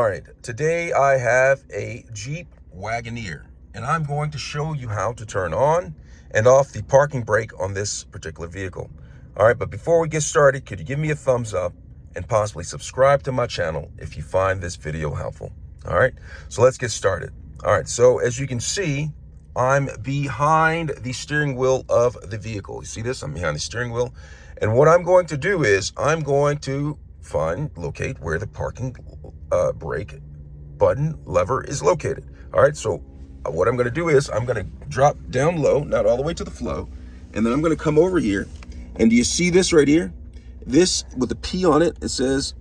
All right, today I have a Jeep Wagoneer, and I'm going to show you how to turn on and off the parking brake on this particular vehicle. All right, but before we get started, could you give me a thumbs up and possibly subscribe to my channel if you find this video helpful? All right, so let's get started. All right, so as you can see, I'm behind the steering wheel of the vehicle. You see this? I'm behind the steering wheel. And what I'm going to do is I'm going to locate where the parking brake button lever is located. All right, so what I'm going to do is I'm going to drop down low, not all the way to the flow, and then I'm going to come over here. And do you see this right here? This with a P on it, it says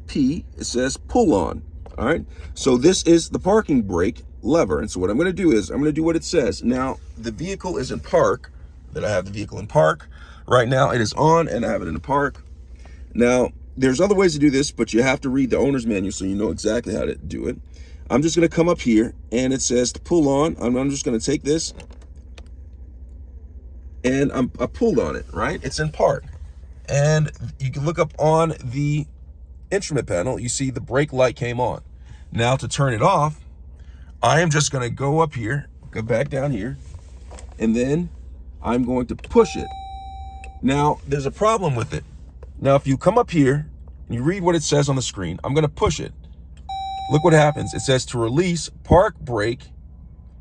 P, it says pull on. All right, so this is the parking brake lever. And so what I'm going to do is I'm going to do what it says. Now the vehicle is in park. That I have the vehicle in park right now. It is on and I have it in the park. Now there's other ways to do this, but you have to read the owner's manual so you know exactly how to do it. I'm just going to come up here and it says to pull on. I'm just going to take this and I pulled on it, right? It's in park. And you can look up on the instrument panel, you see the brake light came on. Now to turn it off, I am just going to go up here, go back down here, and then I'm going to push it. Now there's a problem with it. Now, if you come up here and you read what it says on the screen, I'm going to push it. Look what happens. It says to release park brake.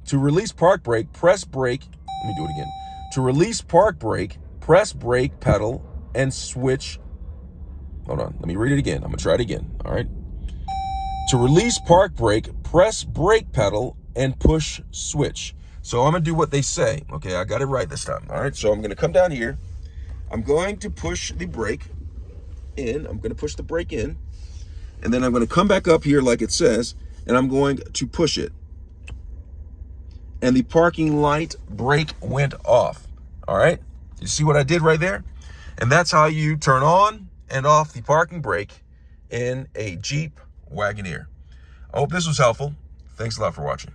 To release park brake, press brake. Let me do it again. To release park brake, press brake pedal and switch. Hold on. Let me read it again. I'm going to try it again. All right. To release park brake, press brake pedal and push switch. So I'm going to do what they say. Okay, I got it right this time. All right. So I'm going to come down here. I'm going to push the brake in. I'm going to push the brake in, and then I'm going to come back up here like it says, and I'm going to push it. And the parking light brake went off. All right. You see what I did right there? And that's how you turn on and off the parking brake in a Jeep Wagoneer. I hope this was helpful. Thanks a lot for watching.